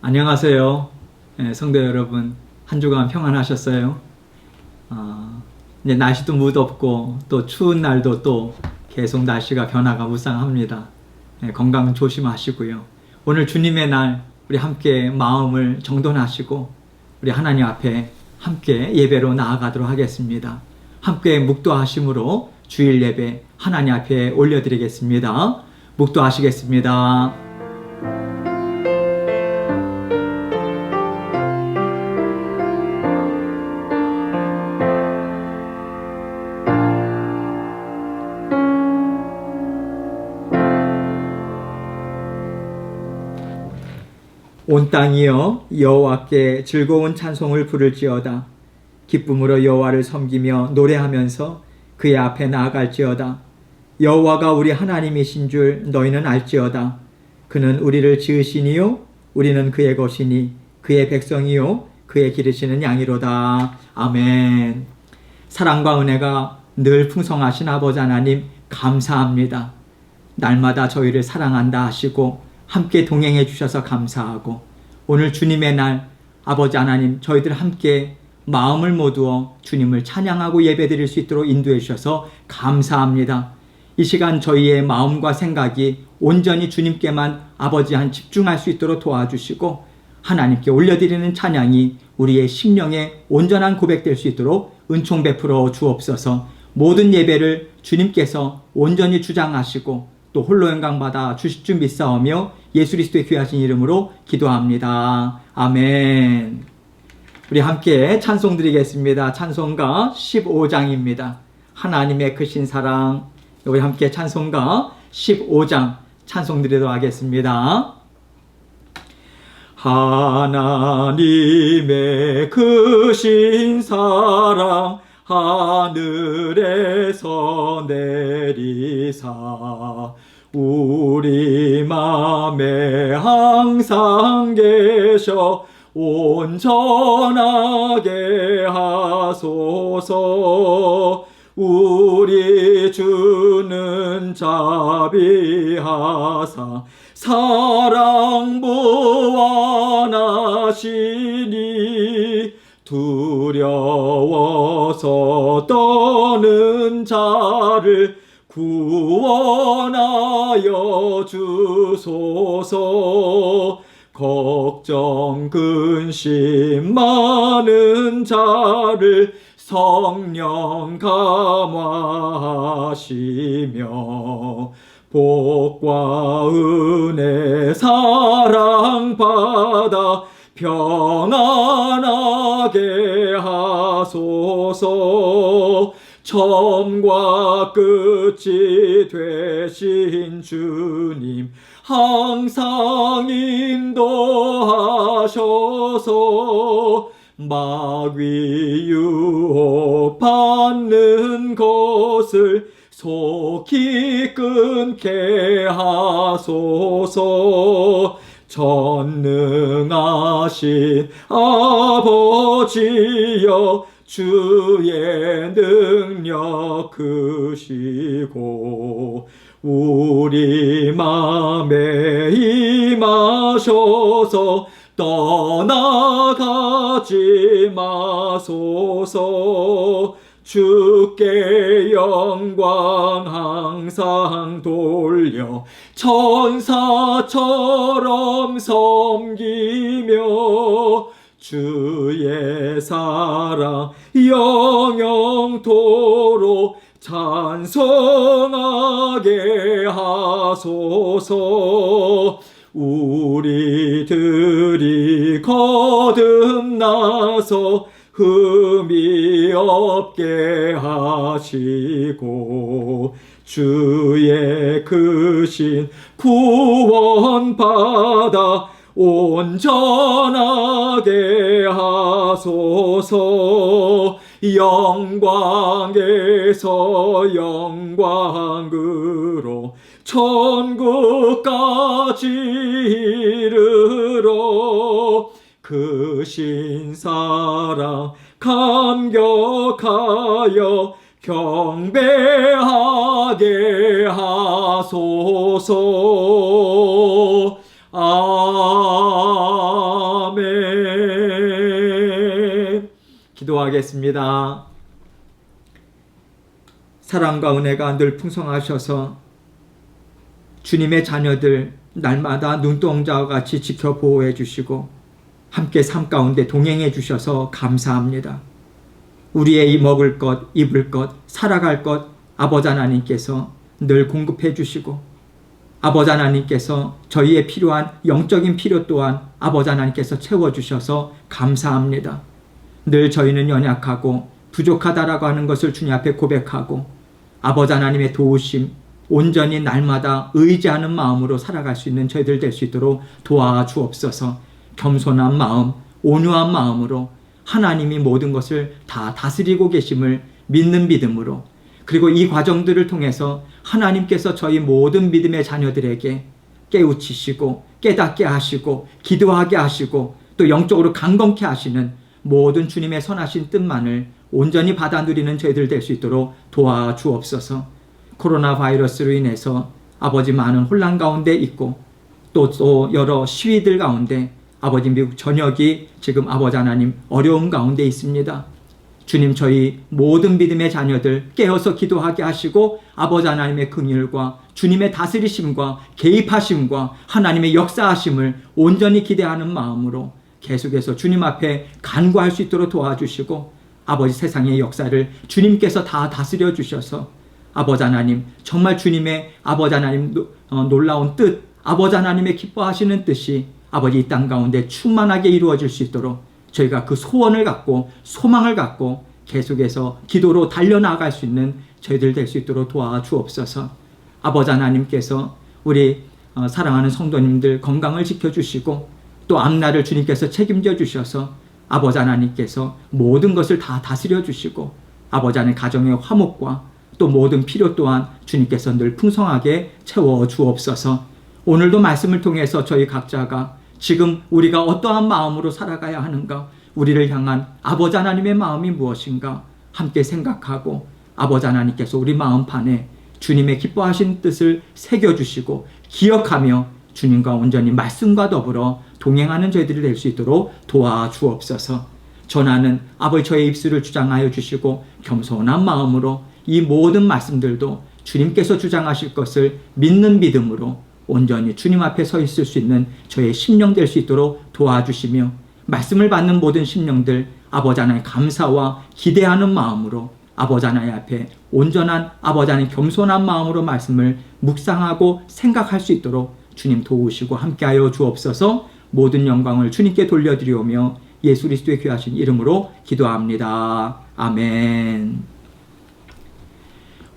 안녕하세요. 성도 여러분, 한 주간 평안하셨어요? 이제 날씨도 무덥고 또 추운 날도 또 계속 날씨가 변화가 무쌍합니다. 건강 조심하시고요. 오늘 주님의 날 우리 함께 마음을 정돈하시고 우리 하나님 앞에 함께 예배로 나아가도록 하겠습니다. 함께 묵도하심으로 주일 예배 하나님 앞에 올려드리겠습니다. 묵도하시겠습니다. 온 땅이여 여호와께 즐거운 찬송을 부를지어다. 기쁨으로 여호와를 섬기며 노래하면서 그의 앞에 나아갈지어다. 여호와가 우리 하나님이신 줄 너희는 알지어다. 그는 우리를 지으시니요 우리는 그의 것이니 그의 백성이요 그의 기르시는 양이로다. 아멘. 사랑과 은혜가 늘 풍성하신 아버지 하나님 감사합니다. 날마다 저희를 사랑한다 하시고 함께 동행해 주셔서 감사하고 오늘 주님의 날 아버지 하나님 저희들 함께 마음을 모두어 주님을 찬양하고 예배드릴 수 있도록 인도해 주셔서 감사합니다. 이 시간 저희의 마음과 생각이 온전히 주님께만 아버지 한 집중할 수 있도록 도와주시고 하나님께 올려드리는 찬양이 우리의 심령에 온전한 고백될 수 있도록 은총 베풀어 주옵소서. 모든 예배를 주님께서 온전히 주장하시고 또 홀로 영광받아 주실 줄 믿사오며 예수 그리스도의 귀하신 이름으로 기도합니다. 아멘. 우리 함께 찬송 드리겠습니다. 찬송가 15장입니다. 하나님의 크신 사랑. 우리 함께 찬송가 15장 찬송 드리도록 하겠습니다. 하나님의 크신 사랑 하늘에서 내리사 우리 맘에 항상 계셔 온전하게 하소서. 우리 주는 자비하사 사랑 무한하시니 두려워서 떠는 자를 구원하여 주소서. 걱정 근심 많은 자를 성령 감화하시며 복과 은혜 사랑 받아 평안하게 하소서. 처음과 끝이 되신 주님 항상 인도하셔서 마귀 유혹 받는 것을 속히 끊게 하소서. 전능하신 아버지여 주의 능력 크시고 우리 맘에 임하셔서 떠나가지 마소서. 주께 영광 항상 돌려 천사처럼 섬기며 주의 사랑 영영토록 찬송하게 하소서. 우리들이 거듭나서 흠이 없게 하시고 주의 크신 구원 받아 온전하게 하소서. 영광에서 영광으로 천국까지 이르러 크신 사랑 감격하여 경배하게 하소서. 아멘. 기도하겠습니다. 사랑과 은혜가 늘 풍성하셔서 주님의 자녀들 날마다 눈동자와 같이 지켜 보호해 주시고 함께 삶 가운데 동행해 주셔서 감사합니다. 우리의 이 먹을 것, 입을 것, 살아갈 것 아버지 하나님께서 늘 공급해 주시고 아버지 하나님께서 저희의 필요한 영적인 필요 또한 아버지 하나님께서 채워주셔서 감사합니다. 늘 저희는 연약하고 부족하다라고 하는 것을 주님 앞에 고백하고 아버지 하나님의 도우심 온전히 날마다 의지하는 마음으로 살아갈 수 있는 저희들 될 수 있도록 도와주옵소서. 겸손한 마음, 온유한 마음으로 하나님이 모든 것을 다 다스리고 계심을 믿는 믿음으로 그리고 이 과정들을 통해서 하나님께서 저희 모든 믿음의 자녀들에게 깨우치시고 깨닫게 하시고 기도하게 하시고 또 영적으로 강건케 하시는 모든 주님의 선하신 뜻만을 온전히 받아 누리는 저희들 될 수 있도록 도와주옵소서. 코로나 바이러스로 인해서 아버지 많은 혼란 가운데 있고 또 여러 시위들 가운데 아버지 미국 전역이 지금 아버지 하나님 어려움 가운데 있습니다. 주님 저희 모든 믿음의 자녀들 깨어서 기도하게 하시고 아버지 하나님의 긍휼과 주님의 다스리심과 개입하심과 하나님의 역사하심을 온전히 기대하는 마음으로 계속해서 주님 앞에 간구할 수 있도록 도와주시고 아버지 세상의 역사를 주님께서 다 다스려 주셔서 아버지 하나님 정말 주님의 아버지 하나님 놀라운 뜻 아버지 하나님의 기뻐하시는 뜻이 아버지 이 땅 가운데 충만하게 이루어질 수 있도록 저희가 그 소원을 갖고 소망을 갖고 계속해서 기도로 달려나갈 수 있는 저희들 될 수 있도록 도와주옵소서. 아버지 하나님께서 우리 사랑하는 성도님들 건강을 지켜주시고 또 앞날을 주님께서 책임져 주셔서 아버지 하나님께서 모든 것을 다 다스려 주시고 아버지 하나님 가정의 화목과 또 모든 필요 또한 주님께서 늘 풍성하게 채워 주옵소서. 오늘도 말씀을 통해서 저희 각자가 지금 우리가 어떠한 마음으로 살아가야 하는가 우리를 향한 아버지 하나님의 마음이 무엇인가 함께 생각하고 아버지 하나님께서 우리 마음판에 주님의 기뻐하신 뜻을 새겨주시고 기억하며 주님과 온전히 말씀과 더불어 동행하는 저희들이 될 수 있도록 도와주옵소서. 전하는 아버지 저의 입술을 주장하여 주시고 겸손한 마음으로 이 모든 말씀들도 주님께서 주장하실 것을 믿는 믿음으로 온전히 주님 앞에 서 있을 수 있는 저의 심령 될 수 있도록 도와주시며 말씀을 받는 모든 심령들 아버지 하나님 감사와 기대하는 마음으로 아버지 하나님 앞에 온전한 아버지 하나님 겸손한 마음으로 말씀을 묵상하고 생각할 수 있도록 주님 도우시고 함께하여 주옵소서. 모든 영광을 주님께 돌려드리오며 예수 그리스도의 귀하신 이름으로 기도합니다. 아멘.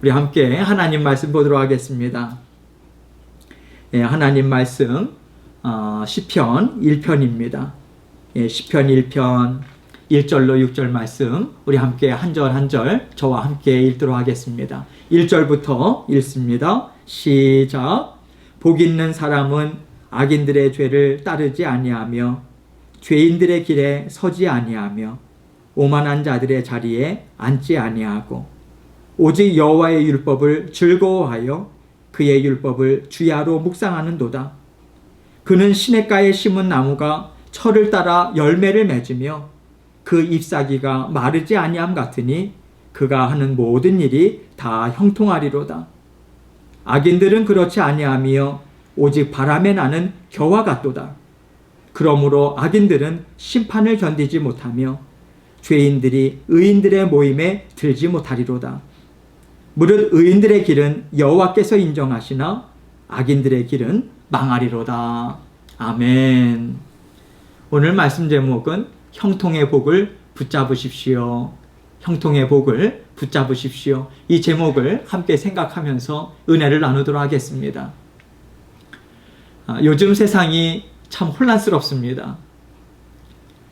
우리 함께 하나님 말씀 보도록 하겠습니다. 하나님 말씀 시편 1편입니다. 시편 1편 1절로 6절 말씀 우리 함께 한 절 한 절 저와 함께 읽도록 하겠습니다. 1절부터 읽습니다. 시작. 복 있는 사람은 악인들의 죄를 따르지 아니하며 죄인들의 길에 서지 아니하며 오만한 자들의 자리에 앉지 아니하고 오직 여호와의 율법을 즐거워하여 그의 율법을 주야로 묵상하는도다. 그는 시냇가에 심은 나무가 철을 따라 열매를 맺으며 그 잎사귀가 마르지 아니함 같으니 그가 하는 모든 일이 다 형통하리로다. 악인들은 그렇지 아니하며 오직 바람에 나는 겨와 같도다. 그러므로 악인들은 심판을 견디지 못하며 죄인들이 의인들의 모임에 들지 못하리로다. 무릇 의인들의 길은 여호와께서 인정하시나 악인들의 길은 망하리로다. 아멘. 오늘 말씀 제목은 형통의 복을 붙잡으십시오. 형통의 복을 붙잡으십시오. 이 제목을 함께 생각하면서 은혜를 나누도록 하겠습니다. 요즘 세상이 참 혼란스럽습니다.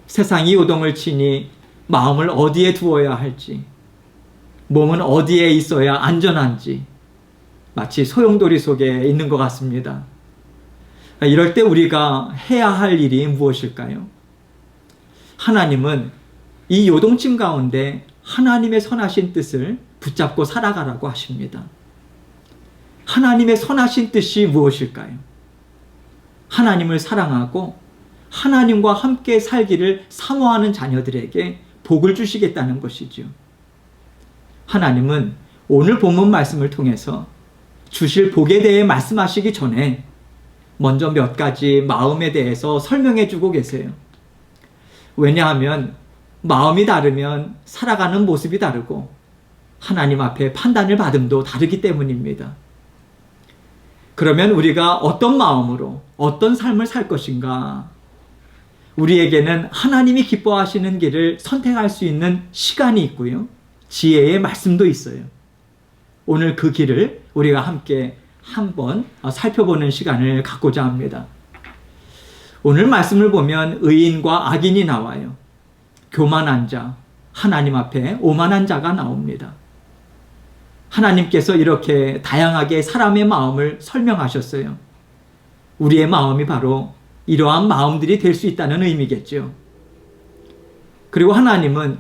세상이 요동을 치니 마음을 어디에 두어야 할지, 몸은 어디에 있어야 안전한지 마치 소용돌이 속에 있는 것 같습니다. 이럴 때 우리가 해야 할 일이 무엇일까요? 하나님은 이 요동침 가운데 하나님의 선하신 뜻을 붙잡고 살아가라고 하십니다. 하나님의 선하신 뜻이 무엇일까요? 하나님을 사랑하고 하나님과 함께 살기를 사모하는 자녀들에게 복을 주시겠다는 것이죠. 하나님은 오늘 본문 말씀을 통해서 주실 복에 대해 말씀하시기 전에 먼저 몇 가지 마음에 대해서 설명해 주고 계세요. 왜냐하면 마음이 다르면 살아가는 모습이 다르고 하나님 앞에 판단을 받음도 다르기 때문입니다. 그러면 우리가 어떤 마음으로 어떤 삶을 살 것인가? 우리에게는 하나님이 기뻐하시는 길을 선택할 수 있는 시간이 있고요. 지혜의 말씀도 있어요. 오늘 그 길을 우리가 함께 한번 살펴보는 시간을 갖고자 합니다. 오늘 말씀을 보면 의인과 악인이 나와요. 교만한 자, 하나님 앞에 오만한 자가 나옵니다. 하나님께서 이렇게 다양하게 사람의 마음을 설명하셨어요. 우리의 마음이 바로 이러한 마음들이 될 수 있다는 의미겠죠. 그리고 하나님은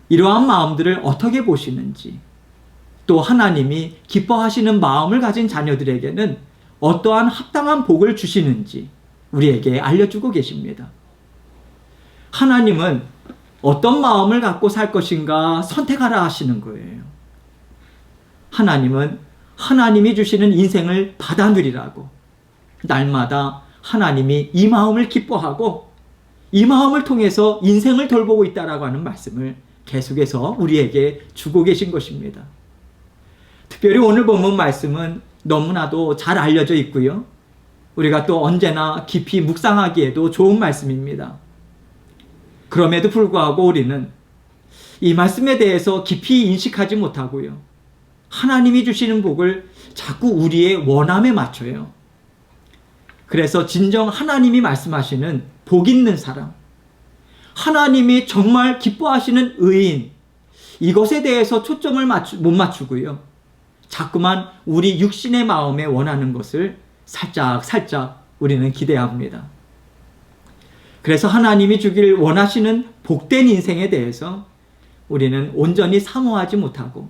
이러한 마음들을 어떻게 보시는지, 또 하나님이 기뻐하시는 마음을 가진 자녀들에게는 어떠한 합당한 복을 주시는지 우리에게 알려주고 계십니다. 하나님은 어떤 마음을 갖고 살 것인가 선택하라 하시는 거예요. 하나님은 하나님이 주시는 인생을 받아 누리라고, 날마다 하나님이 이 마음을 기뻐하고 이 마음을 통해서 인생을 돌보고 있다라고 하는 말씀을 계속해서 우리에게 주고 계신 것입니다. 특별히 오늘 본문 말씀은 너무나도 잘 알려져 있고요. 우리가 또 언제나 깊이 묵상하기에도 좋은 말씀입니다. 그럼에도 불구하고 우리는 이 말씀에 대해서 깊이 인식하지 못하고요. 하나님이 주시는 복을 자꾸 우리의 원함에 맞춰요. 그래서 진정 하나님이 말씀하시는 복 있는 사람, 하나님이 정말 기뻐하시는 의인, 이것에 대해서 초점을 못 맞추고요. 자꾸만 우리 육신의 마음에 원하는 것을 살짝 우리는 기대합니다. 그래서 하나님이 주길 원하시는 복된 인생에 대해서 우리는 온전히 사모하지 못하고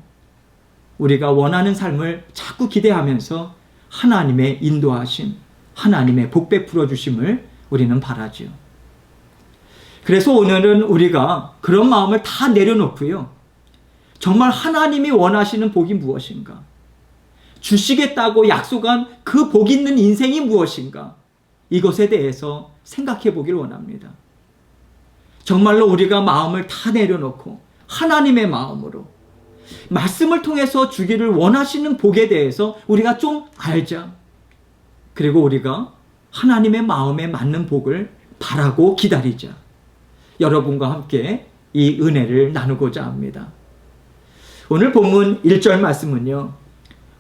우리가 원하는 삶을 자꾸 기대하면서 하나님의 인도하심, 하나님의 복 베풀어 주심을 우리는 바라죠. 그래서 오늘은 우리가 그런 마음을 다 내려놓고요. 정말 하나님이 원하시는 복이 무엇인가? 주시겠다고 약속한 그 복 있는 인생이 무엇인가? 이것에 대해서 생각해 보길 원합니다. 정말로 우리가 마음을 다 내려놓고 하나님의 마음으로 말씀을 통해서 주기를 원하시는 복에 대해서 우리가 좀 알자. 그리고 우리가 하나님의 마음에 맞는 복을 바라고 기다리자. 여러분과 함께 이 은혜를 나누고자 합니다. 오늘 본문 1절 말씀은요.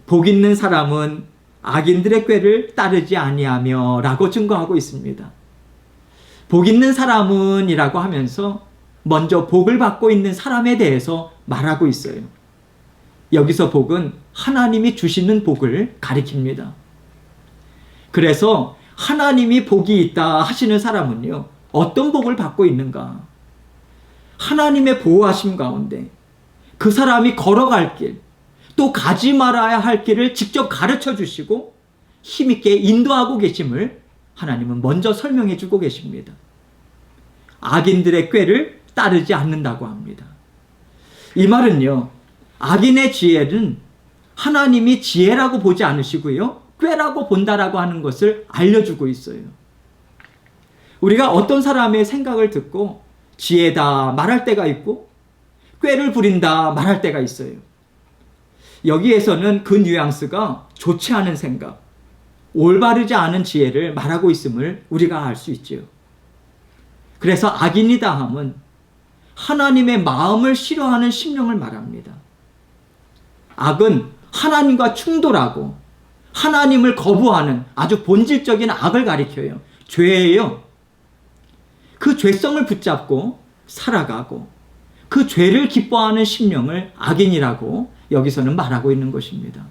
복 있는 사람은 악인들의 꾀를 따르지 아니하며 라고 증거하고 있습니다. 복 있는 사람은 이라고 하면서 먼저 복을 받고 있는 사람에 대해서 말하고 있어요. 여기서 복은 하나님이 주시는 복을 가리킵니다. 그래서 하나님이 복이 있다 하시는 사람은요. 어떤 복을 받고 있는가? 하나님의 보호하심 가운데 그 사람이 걸어갈 길, 또 가지 말아야 할 길을 직접 가르쳐 주시고 힘있게 인도하고 계심을 하나님은 먼저 설명해 주고 계십니다. 악인들의 꾀를 따르지 않는다고 합니다. 이 말은요. 악인의 지혜는 하나님이 지혜라고 보지 않으시고요. 꾀라고 본다라고 하는 것을 알려주고 있어요. 우리가 어떤 사람의 생각을 듣고 지혜다 말할 때가 있고 꾀를 부린다 말할 때가 있어요. 여기에서는 그 뉘앙스가 좋지 않은 생각, 올바르지 않은 지혜를 말하고 있음을 우리가 알 수 있죠. 그래서 악인이다 함은 하나님의 마음을 싫어하는 심령을 말합니다. 악은 하나님과 충돌하고 하나님을 거부하는 아주 본질적인 악을 가리켜요. 죄예요. 그 죄성을 붙잡고 살아가고 그 죄를 기뻐하는 심령을 악인이라고 여기서는 말하고 있는 것입니다.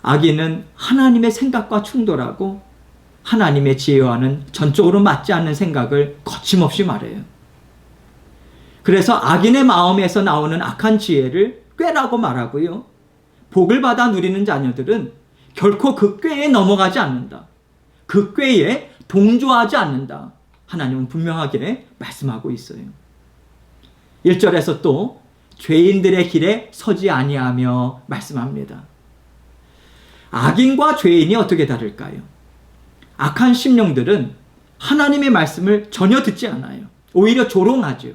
악인은 하나님의 생각과 충돌하고 하나님의 지혜와는 전적으로 맞지 않는 생각을 거침없이 말해요. 그래서 악인의 마음에서 나오는 악한 지혜를 꾀라고 말하고요. 복을 받아 누리는 자녀들은 결코 그 꾀에 넘어가지 않는다. 그 꾀에 동조하지 않는다. 하나님은 분명하게 말씀하고 있어요. 1절에서 또 죄인들의 길에 서지 아니하며 말씀합니다. 악인과 죄인이 어떻게 다를까요? 악한 심령들은 하나님의 말씀을 전혀 듣지 않아요. 오히려 조롱하죠.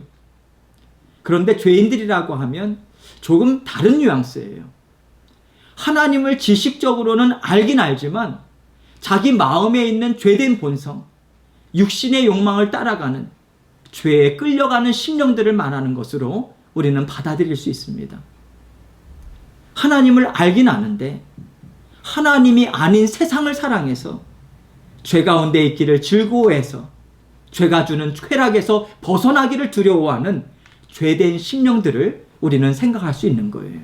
그런데 죄인들이라고 하면 조금 다른 뉘앙스예요. 하나님을 지식적으로는 알긴 알지만 자기 마음에 있는 죄된 본성, 육신의 욕망을 따라가는 죄에 끌려가는 심령들을 말하는 것으로 우리는 받아들일 수 있습니다. 하나님을 알긴 아는데 하나님이 아닌 세상을 사랑해서 죄 가운데 있기를 즐거워해서 죄가 주는 쾌락에서 벗어나기를 두려워하는 죄된 심령들을 우리는 생각할 수 있는 거예요.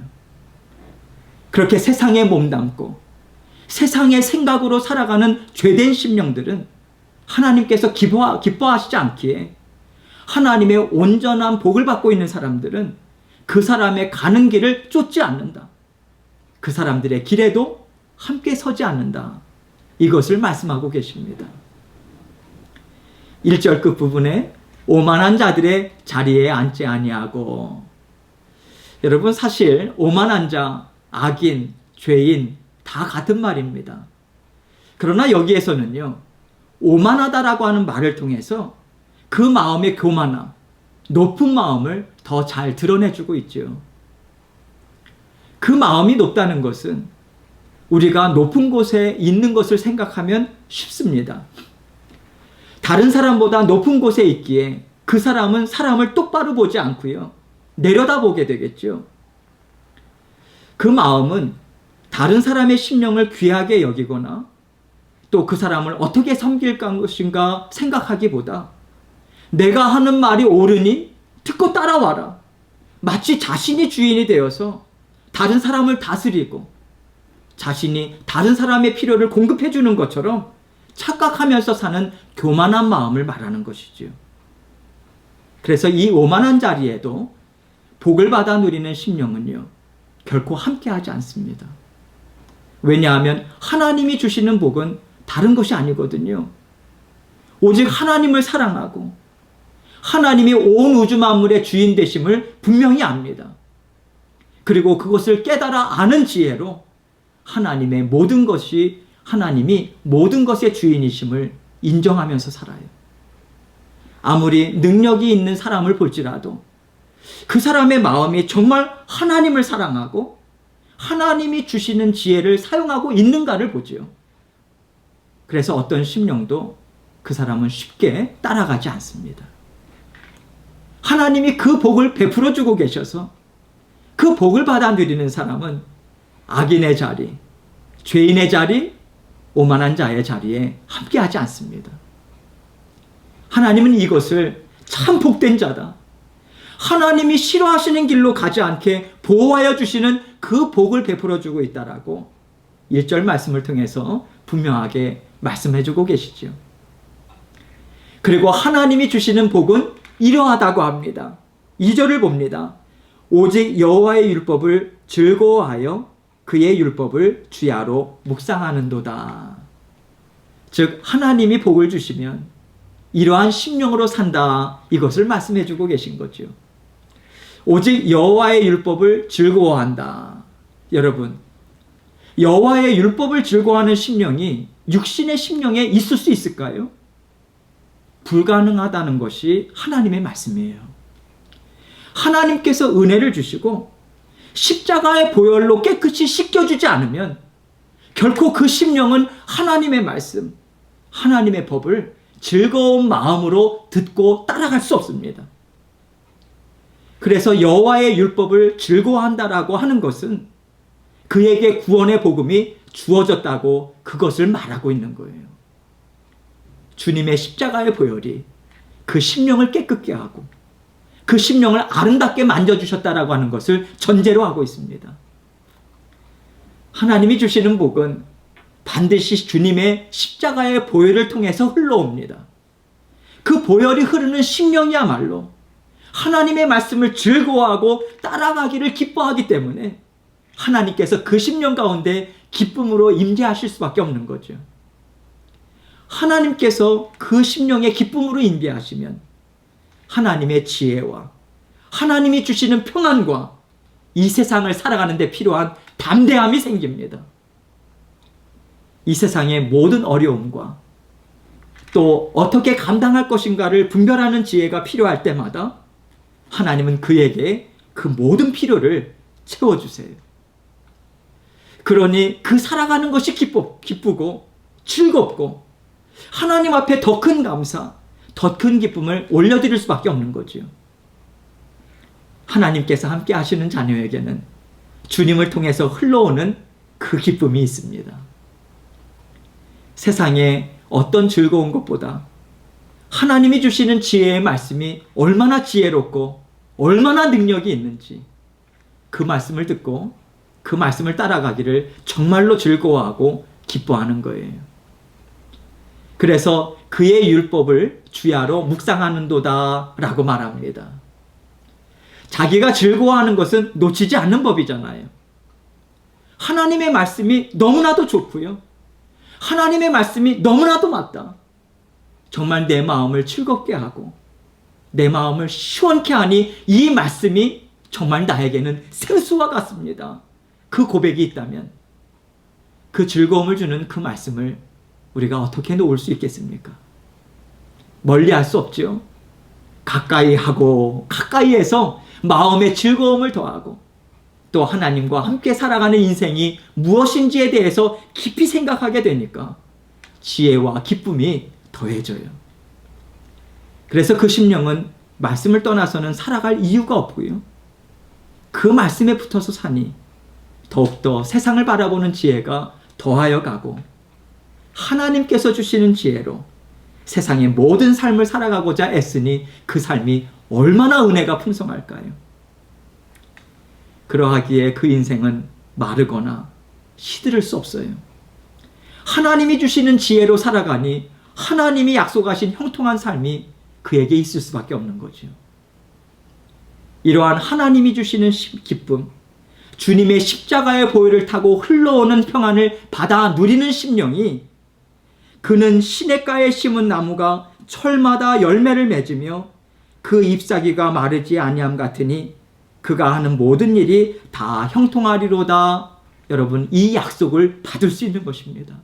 그렇게 세상에 몸담고 세상의 생각으로 살아가는 죄된 심령들은 하나님께서 기뻐하시지 않기에 하나님의 온전한 복을 받고 있는 사람들은 그 사람의 가는 길을 쫓지 않는다. 그 사람들의 길에도 함께 서지 않는다. 이것을 말씀하고 계십니다. 1절 끝부분에 오만한 자들의 자리에 앉지 아니하고, 여러분 사실 오만한 자, 악인, 죄인 다 같은 말입니다. 그러나 여기에서는요, 오만하다라고 하는 말을 통해서 그 마음의 교만함, 높은 마음을 더 잘 드러내주고 있죠. 그 마음이 높다는 것은 우리가 높은 곳에 있는 것을 생각하면 쉽습니다. 다른 사람보다 높은 곳에 있기에 그 사람은 사람을 똑바로 보지 않고요, 내려다보게 되겠죠. 그 마음은 다른 사람의 심령을 귀하게 여기거나 또 그 사람을 어떻게 섬길 것인가 생각하기보다 내가 하는 말이 옳으니 듣고 따라와라. 마치 자신이 주인이 되어서 다른 사람을 다스리고 자신이 다른 사람의 필요를 공급해 주는 것처럼 착각하면서 사는 교만한 마음을 말하는 것이지요. 그래서 이 오만한 자리에도 복을 받아 누리는 심령은요, 결코 함께하지 않습니다. 왜냐하면 하나님이 주시는 복은 다른 것이 아니거든요. 오직 하나님을 사랑하고 하나님이 온 우주 만물의 주인 되심을 분명히 압니다. 그리고 그것을 깨달아 아는 지혜로 하나님이 모든 것의 주인이심을 인정하면서 살아요. 아무리 능력이 있는 사람을 볼지라도 그 사람의 마음이 정말 하나님을 사랑하고 하나님이 주시는 지혜를 사용하고 있는가를 보지요. 그래서 어떤 심령도 그 사람은 쉽게 따라가지 않습니다. 하나님이 그 복을 베풀어 주고 계셔서 그 복을 받아 누리는 사람은 악인의 자리, 죄인의 자리, 오만한 자의 자리에 함께하지 않습니다. 하나님은 이것을 참 복된 자다, 하나님이 싫어하시는 길로 가지 않게 보호하여 주시는 그 복을 베풀어 주고 있다라고 1절 말씀을 통해서 분명하게 말씀해 주고 계시죠. 그리고 하나님이 주시는 복은 이러하다고 합니다. 2절을 봅니다. 오직 여호와의 율법을 즐거워하여 그의 율법을 주야로 묵상하는도다. 즉 하나님이 복을 주시면 이러한 심령으로 산다, 이것을 말씀해 주고 계신 거죠. 오직 여호와의 율법을 즐거워한다. 여러분, 여호와의 율법을 즐거워하는 심령이 육신의 심령에 있을 수 있을까요? 불가능하다는 것이 하나님의 말씀이에요. 하나님께서 은혜를 주시고 십자가의 보혈로 깨끗이 씻겨주지 않으면 결코 그 심령은 하나님의 말씀, 하나님의 법을 즐거운 마음으로 듣고 따라갈 수 없습니다. 그래서 여호와의 율법을 즐거워한다라고 하는 것은 그에게 구원의 복음이 주어졌다고 그것을 말하고 있는 거예요. 주님의 십자가의 보혈이 그 심령을 깨끗게 하고 그 심령을 아름답게 만져주셨다라고 하는 것을 전제로 하고 있습니다. 하나님이 주시는 복은 반드시 주님의 십자가의 보혈을 통해서 흘러옵니다. 그 보혈이 흐르는 심령이야말로 하나님의 말씀을 즐거워하고 따라가기를 기뻐하기 때문에 하나님께서 그 심령 가운데 기쁨으로 임재하실 수밖에 없는 거죠. 하나님께서 그 심령에 기쁨으로 임재하시면 하나님의 지혜와 하나님이 주시는 평안과 이 세상을 살아가는 데 필요한 담대함이 생깁니다. 이 세상의 모든 어려움과 또 어떻게 감당할 것인가를 분별하는 지혜가 필요할 때마다 하나님은 그에게 그 모든 필요를 채워주세요. 그러니 그 살아가는 것이 기쁘고 즐겁고 하나님 앞에 더 큰 감사, 더 큰 기쁨을 올려드릴 수밖에 없는 거죠. 하나님께서 함께 하시는 자녀에게는 주님을 통해서 흘러오는 그 기쁨이 있습니다. 세상에 어떤 즐거운 것보다 하나님이 주시는 지혜의 말씀이 얼마나 지혜롭고 얼마나 능력이 있는지 그 말씀을 듣고 그 말씀을 따라가기를 정말로 즐거워하고 기뻐하는 거예요. 그래서 그의 율법을 주야로 묵상하는도다 라고 말합니다. 자기가 즐거워하는 것은 놓치지 않는 법이잖아요. 하나님의 말씀이 너무나도 좋고요. 하나님의 말씀이 너무나도 맞다. 정말 내 마음을 즐겁게 하고 내 마음을 시원케 하니 이 말씀이 정말 나에게는 생수와 같습니다. 그 고백이 있다면 그 즐거움을 주는 그 말씀을 우리가 어떻게 놓을 수 있겠습니까? 멀리 할 수 없죠. 가까이 하고 가까이에서 마음의 즐거움을 더하고 또 하나님과 함께 살아가는 인생이 무엇인지에 대해서 깊이 생각하게 되니까 지혜와 기쁨이 더해져요. 그래서 그 심령은 말씀을 떠나서는 살아갈 이유가 없고요. 그 말씀에 붙어서 사니 더욱더 세상을 바라보는 지혜가 더하여 가고 하나님께서 주시는 지혜로 세상의 모든 삶을 살아가고자 애쓰니 그 삶이 얼마나 은혜가 풍성할까요? 그러하기에 그 인생은 마르거나 시들을 수 없어요. 하나님이 주시는 지혜로 살아가니 하나님이 약속하신 형통한 삶이 그에게 있을 수밖에 없는 거죠. 이러한 하나님이 주시는 기쁨, 주님의 십자가의 보혈을 타고 흘러오는 평안을 받아 누리는 심령이 그는 시냇가에 심은 나무가 철마다 열매를 맺으며 그 잎사귀가 마르지 아니함 같으니 그가 하는 모든 일이 다 형통하리로다. 여러분, 이 약속을 받을 수 있는 것입니다.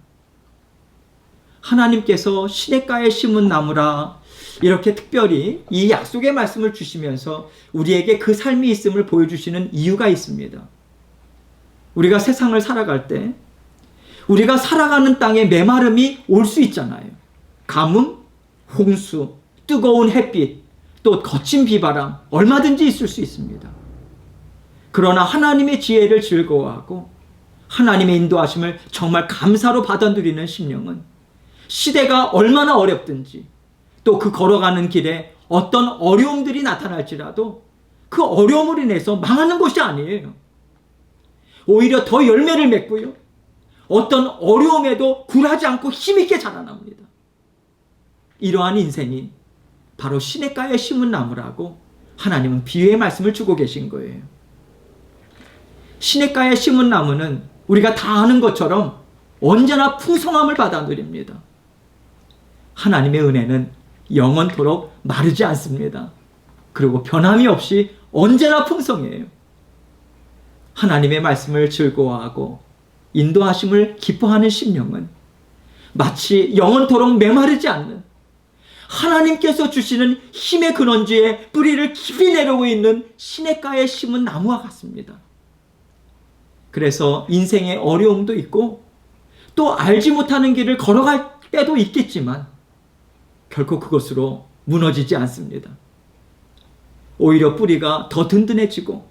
하나님께서 시냇가에 심은 나무라 이렇게 특별히 이 약속의 말씀을 주시면서 우리에게 그 삶이 있음을 보여주시는 이유가 있습니다. 우리가 세상을 살아갈 때 우리가 살아가는 땅에 메마름이 올 수 있잖아요. 가뭄, 홍수, 뜨거운 햇빛, 또 거친 비바람 얼마든지 있을 수 있습니다. 그러나 하나님의 지혜를 즐거워하고 하나님의 인도하심을 정말 감사로 받아 누리는 심령은 시대가 얼마나 어렵든지 또 그 걸어가는 길에 어떤 어려움들이 나타날지라도 그 어려움으로 인해서 망하는 것이 아니에요. 오히려 더 열매를 맺고요. 어떤 어려움에도 굴하지 않고 힘있게 자라납니다. 이러한 인생이 바로 시냇가에 심은 나무라고 하나님은 비유의 말씀을 주고 계신 거예요. 시냇가에 심은 나무는 우리가 다 아는 것처럼 언제나 풍성함을 받아 누립니다. 하나님의 은혜는 영원토록 마르지 않습니다. 그리고 변함이 없이 언제나 풍성해요. 하나님의 말씀을 즐거워하고 인도하심을 기뻐하는 심령은 마치 영원토록 메마르지 않는 하나님께서 주시는 힘의 근원지에 뿌리를 깊이 내려오고 있는 시냇가에 심은 나무와 같습니다. 그래서 인생의 어려움도 있고 또 알지 못하는 길을 걸어갈 때도 있겠지만 결코 그것으로 무너지지 않습니다. 오히려 뿌리가 더 든든해지고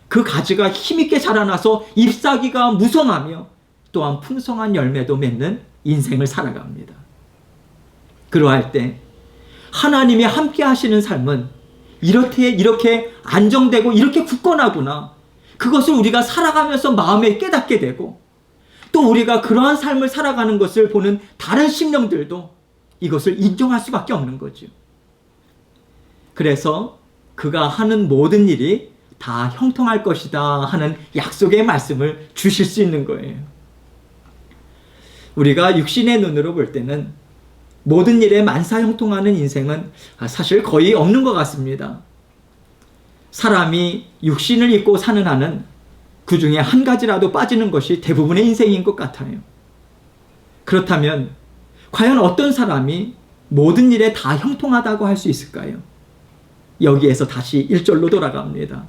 그 가지가 힘있게 자라나서 잎사귀가 무성하며 또한 풍성한 열매도 맺는 인생을 살아갑니다. 그러할 때 하나님이 함께 하시는 삶은 이렇게 안정되고 이렇게 굳건하구나. 그것을 우리가 살아가면서 마음에 깨닫게 되고 또 우리가 그러한 삶을 살아가는 것을 보는 다른 심령들도 이것을 인정할 수밖에 없는 거죠. 그래서 그가 하는 모든 일이 다 형통할 것이다 하는 약속의 말씀을 주실 수 있는 거예요. 우리가 육신의 눈으로 볼 때는 모든 일에 만사 형통하는 인생은 사실 거의 없는 것 같습니다. 사람이 육신을 입고 사는 한은 그 중에 한 가지라도 빠지는 것이 대부분의 인생인 것 같아요. 그렇다면 과연 어떤 사람이 모든 일에 다 형통하다고 할 수 있을까요? 여기에서 다시 1절로 돌아갑니다.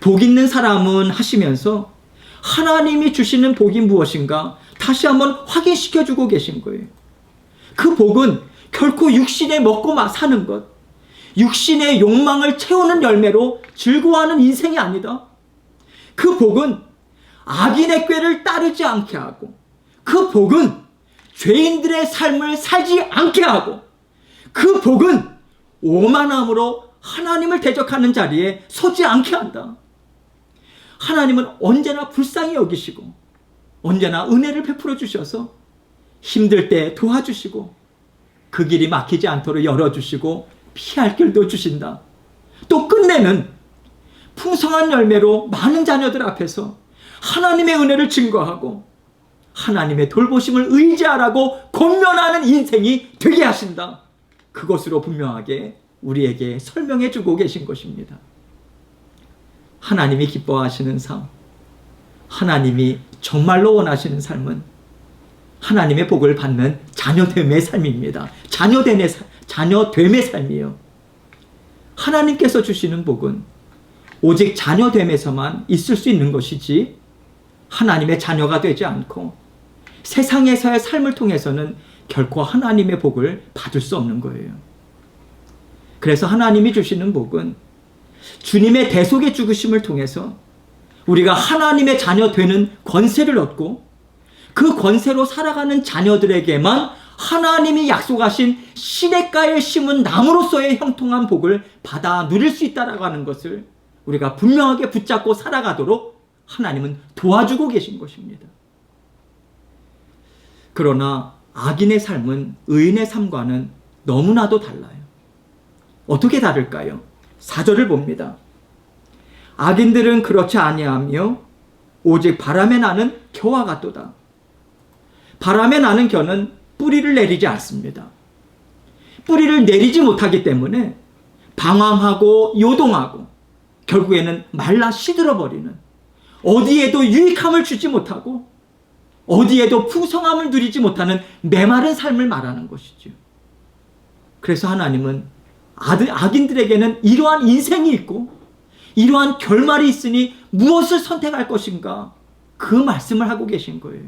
복 있는 사람은 하시면서 하나님이 주시는 복이 무엇인가 다시 한번 확인시켜 주고 계신 거예요. 그 복은 결코 육신에 먹고 사는 것, 육신의 욕망을 채우는 열매로 즐거워하는 인생이 아니다. 그 복은 악인의 꾀를 따르지 않게 하고, 그 복은 죄인들의 삶을 살지 않게 하고, 그 복은 오만함으로 하나님을 대적하는 자리에 서지 않게 한다. 하나님은 언제나 불쌍히 여기시고 언제나 은혜를 베풀어 주셔서 힘들 때 도와주시고 그 길이 막히지 않도록 열어주시고 피할 길도 주신다. 또 끝내는 풍성한 열매로 많은 자녀들 앞에서 하나님의 은혜를 증거하고 하나님의 돌보심을 의지하라고 권면하는 인생이 되게 하신다. 그것으로 분명하게 우리에게 설명해 주고 계신 것입니다. 하나님이 기뻐하시는 삶, 하나님이 정말로 원하시는 삶은 하나님의 복을 받는 자녀됨의 삶입니다. 자녀됨의 삶이요. 하나님께서 주시는 복은 오직 자녀됨에서만 있을 수 있는 것이지 하나님의 자녀가 되지 않고 세상에서의 삶을 통해서는 결코 하나님의 복을 받을 수 없는 거예요. 그래서 하나님이 주시는 복은 주님의 대속의 죽으심을 통해서 우리가 하나님의 자녀 되는 권세를 얻고 그 권세로 살아가는 자녀들에게만 하나님이 약속하신 시냇가에 심은 나무로서의 형통한 복을 받아 누릴 수 있다라고 하는 것을 우리가 분명하게 붙잡고 살아가도록 하나님은 도와주고 계신 것입니다. 그러나 악인의 삶은 의인의 삶과는 너무나도 달라요. 어떻게 다를까요? 4절을 봅니다. 악인들은 그렇지 아니하며 오직 바람에 나는 겨와 같도다. 바람에 나는 겨는 뿌리를 내리지 않습니다. 뿌리를 내리지 못하기 때문에 방황하고 요동하고 결국에는 말라 시들어버리는, 어디에도 유익함을 주지 못하고 어디에도 풍성함을 누리지 못하는 메마른 삶을 말하는 것이죠. 그래서 하나님은 악인들에게는 이러한 인생이 있고 이러한 결말이 있으니 무엇을 선택할 것인가, 그 말씀을 하고 계신 거예요.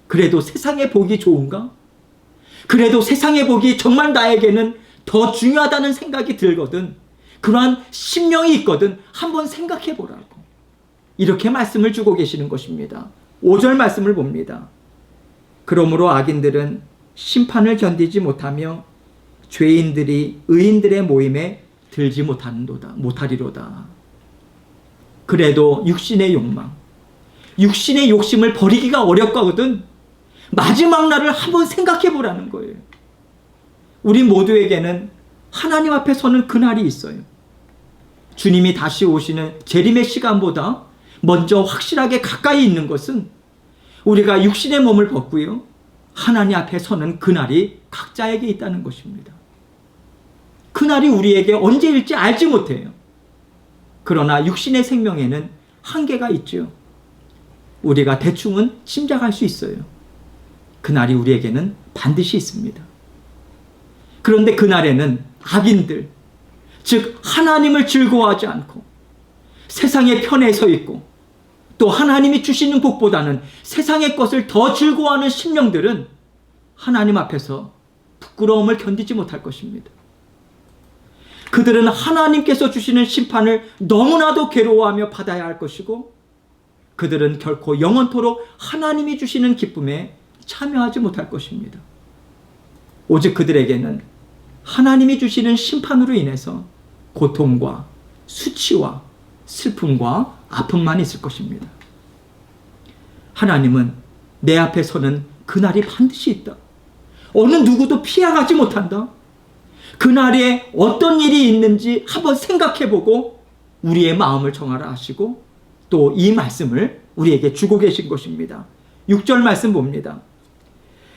그래도 세상의 복이 좋은가? 그래도 세상의 복이 정말 나에게는 더 중요하다는 생각이 들거든, 그러한 심령이 있거든 한번 생각해 보라고 이렇게 말씀을 주고 계시는 것입니다. 5절 말씀을 봅니다. 그러므로 악인들은 심판을 견디지 못하며 죄인들이 의인들의 모임에 들지 못하리로다. 그래도 육신의 욕망, 육신의 욕심을 버리기가 어렵거든 마지막 날을 한번 생각해 보라는 거예요. 우리 모두에게는 하나님 앞에 서는 그날이 있어요. 주님이 다시 오시는 재림의 시간보다 먼저 확실하게 가까이 있는 것은 우리가 육신의 몸을 벗고요, 하나님 앞에 서는 그날이 각자에게 있다는 것입니다. 그날이 우리에게 언제일지 알지 못해요. 그러나 육신의 생명에는 한계가 있죠. 우리가 대충은 짐작할 수 있어요. 그날이 우리에게는 반드시 있습니다. 그런데 그날에는 악인들, 즉 하나님을 즐거워하지 않고 세상의 편에 서 있고 또 하나님이 주시는 복보다는 세상의 것을 더 즐거워하는 심령들은 하나님 앞에서 부끄러움을 견디지 못할 것입니다. 그들은 하나님께서 주시는 심판을 너무나도 괴로워하며 받아야 할 것이고 그들은 결코 영원토록 하나님이 주시는 기쁨에 참여하지 못할 것입니다. 오직 그들에게는 하나님이 주시는 심판으로 인해서 고통과 수치와 슬픔과 아픔만 있을 것입니다. 하나님은 내 앞에 서는 그날이 반드시 있다. 어느 누구도 피해가지 못한다. 그날에 어떤 일이 있는지 한번 생각해보고 우리의 마음을 정하라 하시고 또 이 말씀을 우리에게 주고 계신 것입니다. 6절 말씀 봅니다.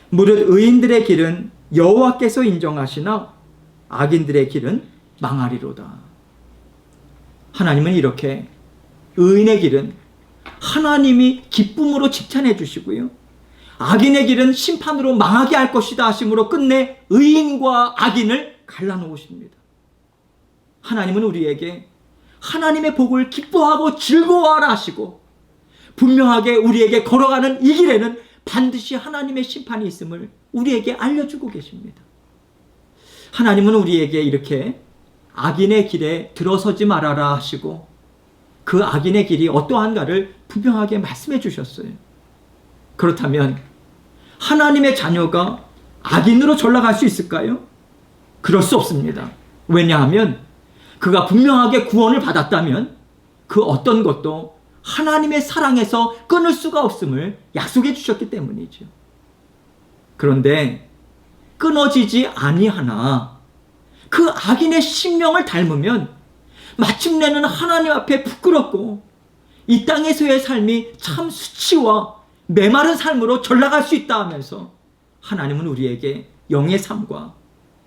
무릇 의인들의 길은 여호와께서 인정하시나 악인들의 길은 망하리로다. 하나님은 이렇게 의인의 길은 하나님이 기쁨으로 칭찬해 주시고요, 악인의 길은 심판으로 망하게 할 것이다 하심으로 끝내 의인과 악인을 갈라놓으십니다. 하나님은 우리에게 하나님의 복을 기뻐하고 즐거워하라 하시고, 분명하게 우리에게 걸어가는 이 길에는 반드시 하나님의 심판이 있음을 우리에게 알려주고 계십니다. 하나님은 우리에게 이렇게 악인의 길에 들어서지 말아라 하시고, 그 악인의 길이 어떠한가를 분명하게 말씀해 주셨어요. 그렇다면 하나님의 자녀가 악인으로 전락할 수 있을까요? 그럴 수 없습니다. 왜냐하면 그가 분명하게 구원을 받았다면 그 어떤 것도 하나님의 사랑에서 끊을 수가 없음을 약속해 주셨기 때문이죠. 그런데 끊어지지 아니하나 그 악인의 심령을 닮으면 마침내는 하나님 앞에 부끄럽고 이 땅에서의 삶이 참 수치와 메마른 삶으로 전락할 수 있다 하면서 하나님은 우리에게 영의 삶과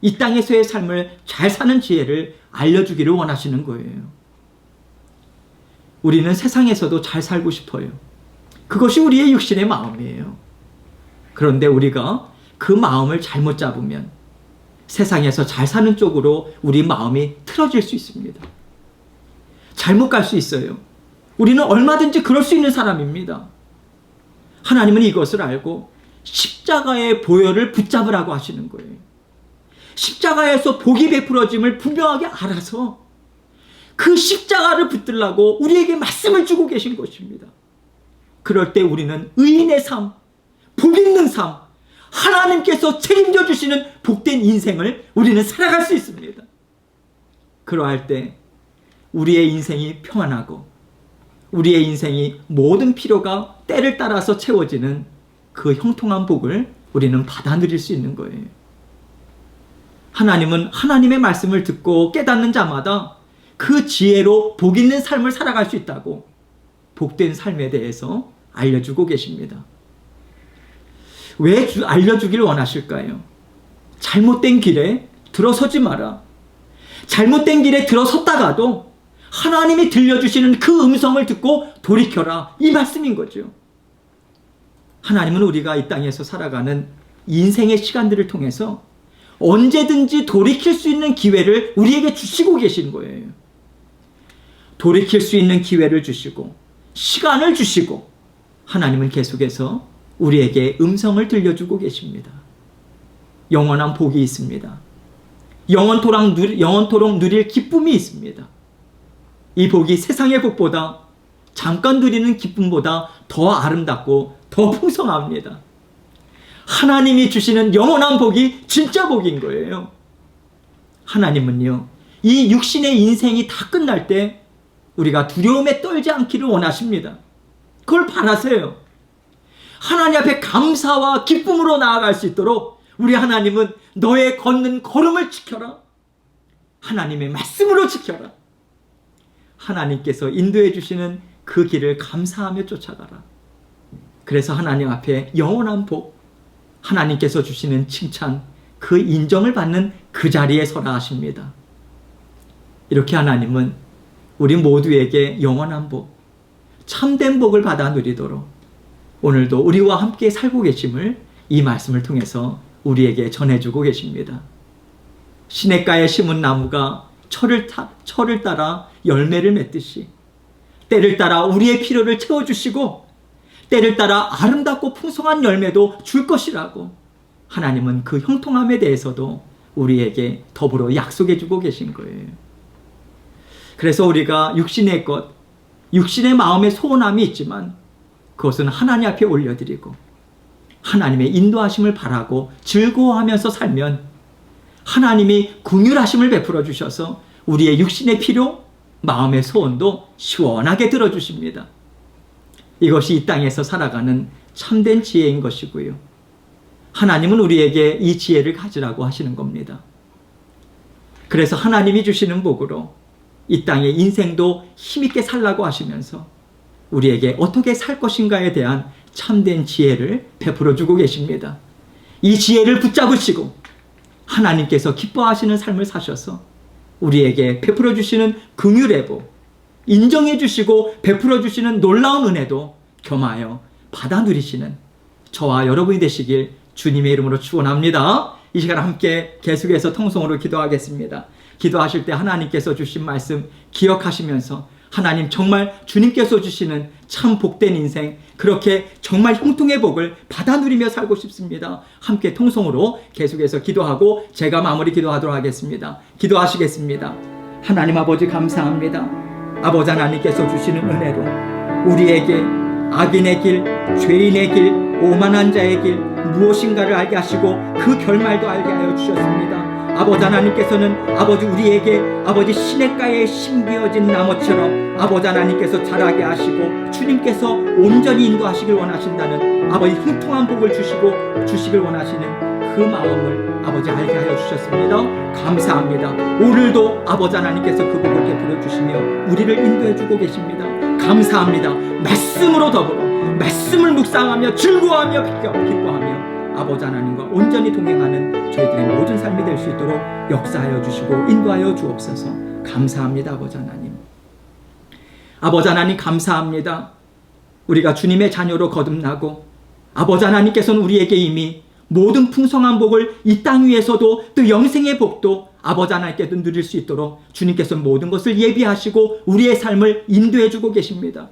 이 땅에서의 삶을 잘 사는 지혜를 알려주기를 원하시는 거예요. 우리는 세상에서도 잘 살고 싶어요. 그것이 우리의 육신의 마음이에요. 그런데 우리가 그 마음을 잘못 잡으면 세상에서 잘 사는 쪽으로 우리 마음이 틀어질 수 있습니다. 잘못 갈 수 있어요. 우리는 얼마든지 그럴 수 있는 사람입니다. 하나님은 이것을 알고 십자가의 보혈을 붙잡으라고 하시는 거예요. 십자가에서 복이 베풀어짐을 분명하게 알아서 그 십자가를 붙들라고 우리에게 말씀을 주고 계신 것입니다. 그럴 때 우리는 의인의 삶, 복 있는 삶, 하나님께서 책임져 주시는 복된 인생을 우리는 살아갈 수 있습니다. 그러할 때 우리의 인생이 평안하고 우리의 인생이 모든 필요가 때를 따라서 채워지는 그 형통한 복을 우리는 받아 누릴 수 있는 거예요. 하나님은 하나님의 말씀을 듣고 깨닫는 자마다 그 지혜로 복 있는 삶을 살아갈 수 있다고 복된 삶에 대해서 알려주고 계십니다. 왜 알려주길 원하실까요? 잘못된 길에 들어서지 마라. 잘못된 길에 들어섰다가도 하나님이 들려주시는 그 음성을 듣고 돌이켜라, 이 말씀인 거죠. 하나님은 우리가 이 땅에서 살아가는 인생의 시간들을 통해서 언제든지 돌이킬 수 있는 기회를 우리에게 주시고 계신 거예요. 돌이킬 수 있는 기회를 주시고 시간을 주시고 하나님은 계속해서 우리에게 음성을 들려주고 계십니다. 영원한 복이 있습니다. 영원토록 누릴 기쁨이 있습니다. 이 복이 세상의 복보다, 잠깐 누리는 기쁨보다 더 아름답고 더 풍성합니다. 하나님이 주시는 영원한 복이 진짜 복인 거예요. 하나님은요, 이 육신의 인생이 다 끝날 때 우리가 두려움에 떨지 않기를 원하십니다. 그걸 바라세요. 하나님 앞에 감사와 기쁨으로 나아갈 수 있도록 우리 하나님은 너의 걷는 걸음을 지켜라. 하나님의 말씀으로 지켜라. 하나님께서 인도해 주시는 그 길을 감사하며 쫓아가라. 그래서 하나님 앞에 영원한 복, 하나님께서 주시는 칭찬, 그 인정을 받는 그 자리에 서라 하십니다. 이렇게 하나님은 우리 모두에게 영원한 복, 참된 복을 받아 누리도록 오늘도 우리와 함께 살고 계심을 이 말씀을 통해서 우리에게 전해주고 계십니다. 시냇가에 심은 나무가 철을 따라 열매를 맺듯이 때를 따라 우리의 필요를 채워주시고 때를 따라 아름답고 풍성한 열매도 줄 것이라고 하나님은 그 형통함에 대해서도 우리에게 더불어 약속해주고 계신 거예요. 그래서 우리가 육신의 것, 육신의 마음의 소원함이 있지만 그것은 하나님 앞에 올려드리고 하나님의 인도하심을 바라고 즐거워하면서 살면 하나님이 긍휼하심을 베풀어 주셔서 우리의 육신의 필요, 마음의 소원도 시원하게 들어주십니다. 이것이 이 땅에서 살아가는 참된 지혜인 것이고요. 하나님은 우리에게 이 지혜를 가지라고 하시는 겁니다. 그래서 하나님이 주시는 복으로 이 땅의 인생도 힘있게 살라고 하시면서 우리에게 어떻게 살 것인가에 대한 참된 지혜를 베풀어 주고 계십니다. 이 지혜를 붙잡으시고 하나님께서 기뻐하시는 삶을 사셔서 우리에게 베풀어 주시는 긍휼의 복, 인정해 주시고 베풀어 주시는 놀라운 은혜도 겸하여 받아 누리시는 저와 여러분이 되시길 주님의 이름으로 축원합니다. 이 시간 함께 계속해서 통성으로 기도하겠습니다. 기도하실 때 하나님께서 주신 말씀 기억하시면서 하나님 정말 주님께서 주시는 참 복된 인생, 그렇게 정말 형통의 복을 받아 누리며 살고 싶습니다. 함께 통성으로 계속해서 기도하고 제가 마무리 기도하도록 하겠습니다. 기도하시겠습니다. 하나님 아버지 감사합니다. 아버지 하나님께서 주시는 은혜로 우리에게 악인의 길, 죄인의 길, 오만한 자의 길 무엇인가를 알게 하시고 그 결말도 알게 하여 주셨습니다. 아버지 하나님께서는 아버지 우리에게 아버지 시냇가에 심기어진 나무처럼 아버지 하나님께서 자라게 하시고 주님께서 온전히 인도하시길 원하신다는 아버지 형통한 복을 주시길 원하시는 그 마음을 아버지 알게 하여 주셨습니다. 감사합니다. 오늘도 아버지 하나님께서 그 복을 베풀어 주시며 우리를 인도해 주고 계십니다. 감사합니다. 말씀으로 더불어 말씀을 묵상하며 즐거워하며 기뻐하며 아버지 하나님과 온전히 동행하는 저희들의 모든 삶이 될 수 있도록 역사하여 주시고 인도하여 주옵소서. 감사합니다. 아버지 하나님. 아버지 하나님 감사합니다. 우리가 주님의 자녀로 거듭나고 아버지 하나님께서는 우리에게 이미 모든 풍성한 복을 이 땅 위에서도 또 영생의 복도 아버지 하나님께도 누릴 수 있도록 주님께서 모든 것을 예비하시고 우리의 삶을 인도해 주고 계십니다.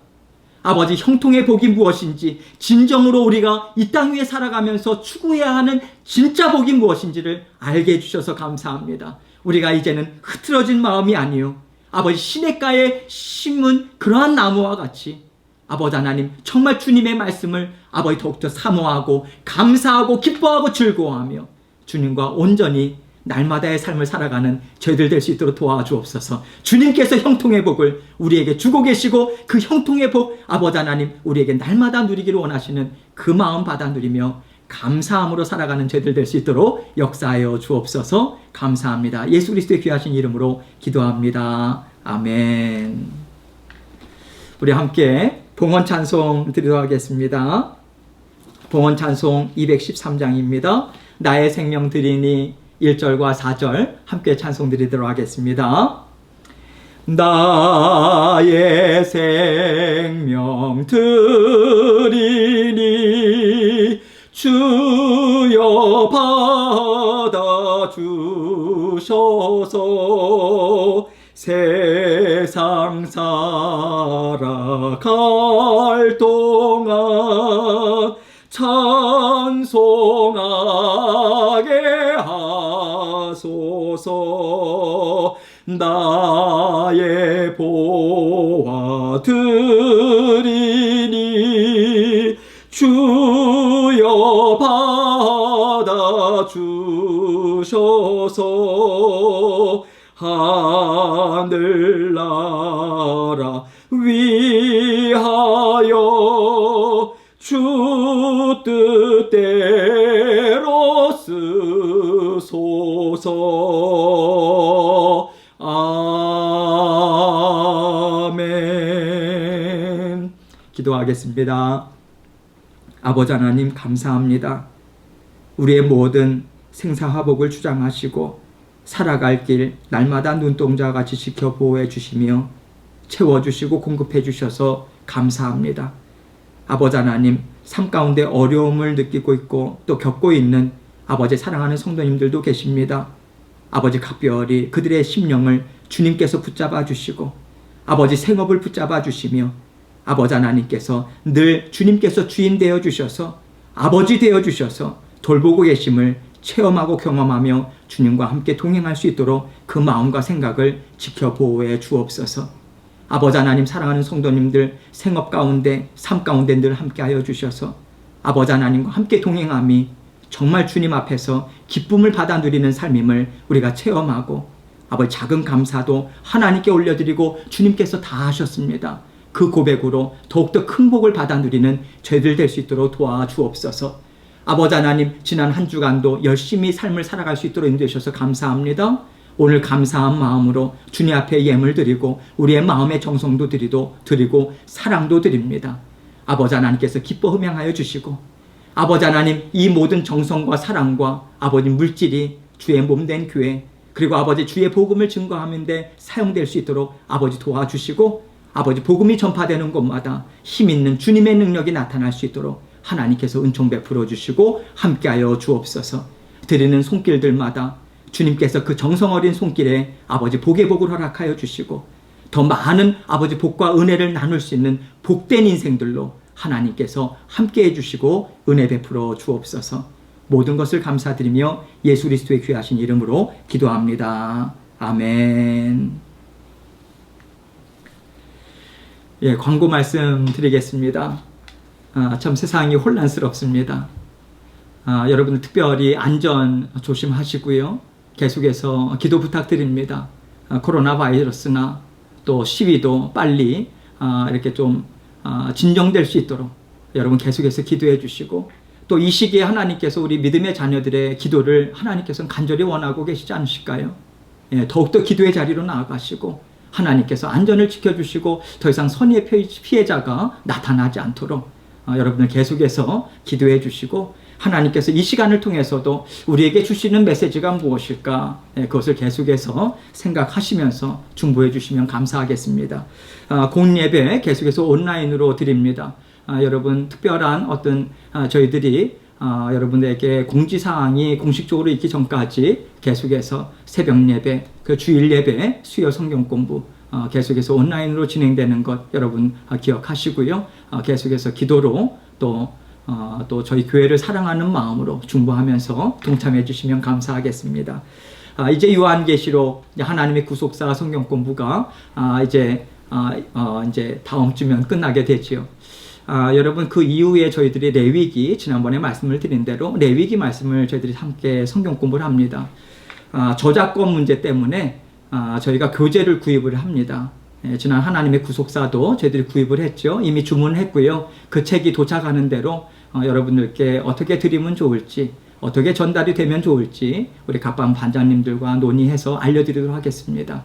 아버지 형통의 복이 무엇인지 진정으로 우리가 이 땅 위에 살아가면서 추구해야 하는 진짜 복이 무엇인지를 알게 해주셔서 감사합니다. 우리가 이제는 흐트러진 마음이 아니요 아버지 시냇가에 심은 그러한 나무와 같이 아버지 하나님 정말 주님의 말씀을 아버지 더욱더 사모하고 감사하고 기뻐하고 즐거워하며 주님과 온전히 날마다의 삶을 살아가는 저희들 될 수 있도록 도와주옵소서. 주님께서 형통의 복을 우리에게 주고 계시고 그 형통의 복 아버지 하나님 우리에게 날마다 누리기를 원하시는 그 마음 받아 누리며 감사함으로 살아가는 저희들 될 수 있도록 역사하여 주옵소서. 감사합니다. 예수 그리스도의 귀하신 이름으로 기도합니다. 아멘. 우리 함께 봉헌 찬송 드리도록 하겠습니다. 봉헌 찬송 213장입니다. 나의 생명 드리니 1절과 4절 함께 찬송 드리도록 하겠습니다. 나의 생명 드리니 주여 받아 주셔서 세상 살아갈 동안 찬송하게 하소서. 나의 보화 드리니 주여 받아 주셔서 하늘나라 위하여 주 뜻대로 쓰소서. 아멘. 기도하겠습니다. 아버지 하나님 감사합니다. 우리의 모든 생사화복을 주장하시고 살아갈 길 날마다 눈동자와 같이 지켜 보호해 주시며 채워주시고 공급해 주셔서 감사합니다. 아버지 하나님 삶 가운데 어려움을 느끼고 있고 또 겪고 있는 아버지 사랑하는 성도님들도 계십니다. 아버지 각별히 그들의 심령을 주님께서 붙잡아 주시고 아버지 생업을 붙잡아 주시며 아버지 하나님께서 늘 주님께서 주인 되어 주셔서 아버지 되어 주셔서 돌보고 계심을 체험하고 경험하며 주님과 함께 동행할 수 있도록 그 마음과 생각을 지켜 보호해 주옵소서. 아버지 하나님 사랑하는 성도님들 생업 가운데 삶 가운데 늘 함께하여 주셔서 아버지 하나님과 함께 동행함이 정말 주님 앞에서 기쁨을 받아 누리는 삶임을 우리가 체험하고 아버지 작은 감사도 하나님께 올려드리고 주님께서 다 하셨습니다. 그 고백으로 더욱더 큰 복을 받아 누리는 저희들 될 수 있도록 도와주옵소서. 아버지 하나님 지난 한 주간도 열심히 삶을 살아갈 수 있도록 인도해 주셔서 감사합니다. 오늘 감사한 마음으로 주님 앞에 예물 드리고 우리의 마음의 정성도 드리고 사랑도 드립니다. 아버지 하나님께서 기뻐 흠양하여 주시고 아버지 하나님 이 모든 정성과 사랑과 아버지 물질이 주의 몸된 교회 그리고 아버지 주의 복음을 증거하는 데 사용될 수 있도록 아버지 도와주시고 아버지 복음이 전파되는 곳마다 힘 있는 주님의 능력이 나타날 수 있도록 하나님께서 은총 베풀어 주시고 함께하여 주옵소서. 드리는 손길들마다 주님께서 그 정성 어린 손길에 아버지 복의 복을 허락하여 주시고 더 많은 아버지 복과 은혜를 나눌 수 있는 복된 인생들로 하나님께서 함께해 주시고 은혜 베풀어 주옵소서. 모든 것을 감사드리며 예수 그리스도의 귀하신 이름으로 기도합니다. 아멘. 예, 광고 말씀 드리겠습니다. 참 세상이 혼란스럽습니다. 여러분 특별히 안전 조심하시고요. 계속해서 기도 부탁드립니다. 코로나 바이러스나 또 시위도 빨리 이렇게 좀 진정될 수 있도록 여러분 계속해서 기도해 주시고 또 이 시기에 하나님께서 우리 믿음의 자녀들의 기도를 하나님께서는 간절히 원하고 계시지 않으실까요? 예, 더욱더 기도의 자리로 나아가시고 하나님께서 안전을 지켜주시고 더 이상 선의의 피해자가 나타나지 않도록 여러분들 계속해서 기도해 주시고 하나님께서 이 시간을 통해서도 우리에게 주시는 메시지가 무엇일까 그것을 계속해서 생각하시면서 중보해 주시면 감사하겠습니다. 공예배 계속해서 온라인으로 드립니다. 여러분 특별한 어떤 저희들이 여러분에게 공지사항이 공식적으로 있기 전까지 계속해서 새벽 예배, 그 주일 예배, 수요 성경 공부 계속해서 온라인으로 진행되는 것 여러분 기억하시고요. 계속해서 기도로 또 저희 교회를 사랑하는 마음으로 중보하면서 동참해 주시면 감사하겠습니다. 이제 요한계시록 하나님의 구속사 성경 공부가 이제 다음 주면 끝나게 되지요. 여러분 그 이후에 저희들이 레위기 지난번에 말씀을 드린 대로 레위기 말씀을 저희들이 함께 성경 공부를 합니다. 저작권 문제 때문에 저희가 교재를 구입을 합니다. 지난 하나님의 구속사도 저희들이 구입을 했죠. 이미 주문했고요. 그 책이 도착하는 대로 여러분들께 어떻게 드리면 좋을지 어떻게 전달이 되면 좋을지 우리 갑반 반장님들과 논의해서 알려드리도록 하겠습니다.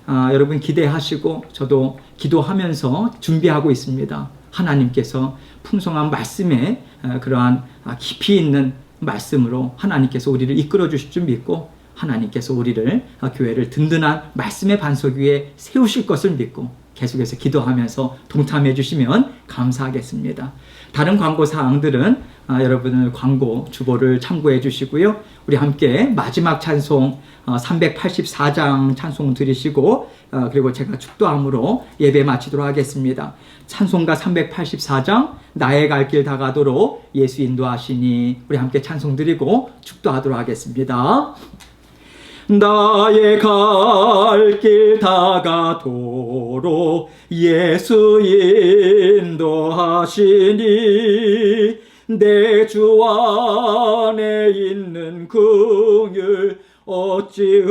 여러분 기대하시고 저도 기도하면서 준비하고 있습니다. 하나님께서 풍성한 말씀에 그러한 깊이 있는 말씀으로 하나님께서 우리를 이끌어 주실 줄 믿고 하나님께서 우리를 교회를 든든한 말씀의 반석 위에 세우실 것을 믿고 계속해서 기도하면서 동참해 주시면 감사하겠습니다. 다른 광고 사항들은 여러분의 광고 주보를 참고해 주시고요. 우리 함께 마지막 찬송 384장 찬송 드리시고 그리고 제가 축도함으로 예배 마치도록 하겠습니다. 찬송가 384장 나의 갈 길 다가도록 예수 인도하시니 우리 함께 찬송 드리고 축도하도록 하겠습니다. 나의 갈 길 다가도록 예수 인도하시니 내 주 안에 있는 긍휼 어찌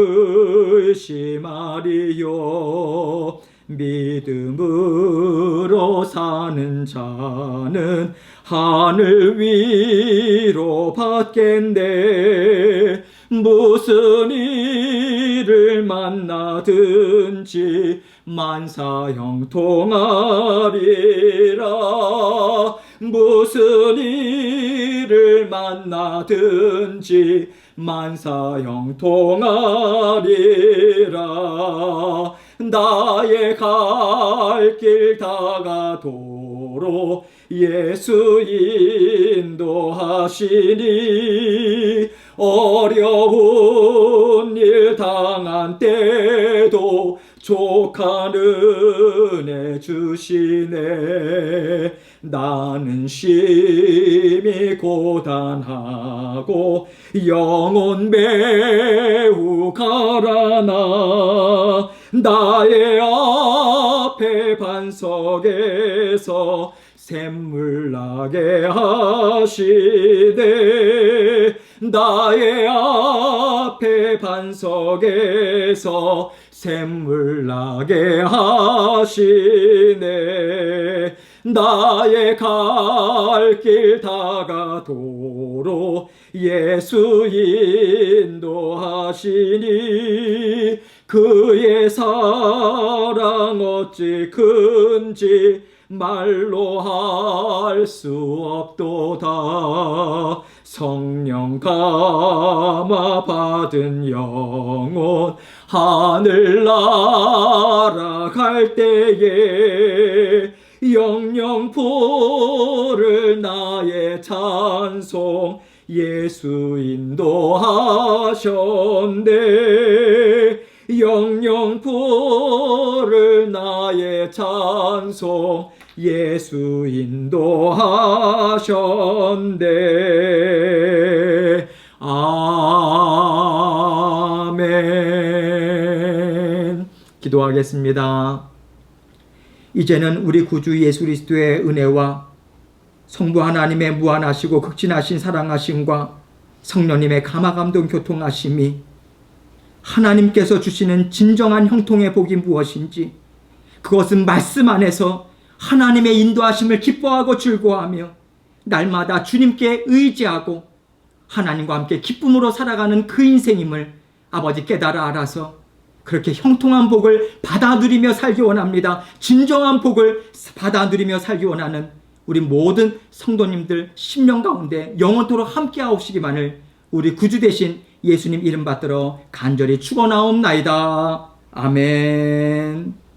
의심하리요. 믿음으로 사는 자는 하늘 위로 받겠네. 무슨 일을 만나든지 만사형통하리라. 무슨 일을 만나든지 만사형통하리라. 나의 갈 길 다가도록 예수 인도하시니 어려운 일 당한 때도 족한 은혜 주시네. 나는 심히 고단하고 영혼 매우 가라나 나의 앞에 반석에서 샘물 나게 하시되 나의 앞에 반석에서 샘물 나게 하시네. 나의 갈 길 다가도록 예수 인도하시니 그의 사랑 어찌 큰지 말로 할 수 없도다. 성령 감화 받은 영혼 하늘 날아갈 때에 영영 부를 나의 찬송 예수 인도하셨네. 영영 부를 나의 찬송 예수 인도하셨네. 아멘. 기도하겠습니다. 이제는 우리 구주 예수 그리스도의 은혜와 성부 하나님의 무한하시고 극진하신 사랑하심과 성령님의 감화감동 교통하심이 하나님께서 주시는 진정한 형통의 복이 무엇인지 그것은 말씀 안에서 하나님의 인도하심을 기뻐하고 즐거워하며 날마다 주님께 의지하고 하나님과 함께 기쁨으로 살아가는 그 인생임을 아버지 깨달아 알아서 그렇게 형통한 복을 받아 누리며 살기 원합니다. 진정한 복을 받아 누리며 살기 원하는 우리 모든 성도님들 심령 가운데 영원토록 함께 하옵시기만을 우리 구주 되신 예수님 이름 받들어 간절히 축원하옵나이다. 아멘.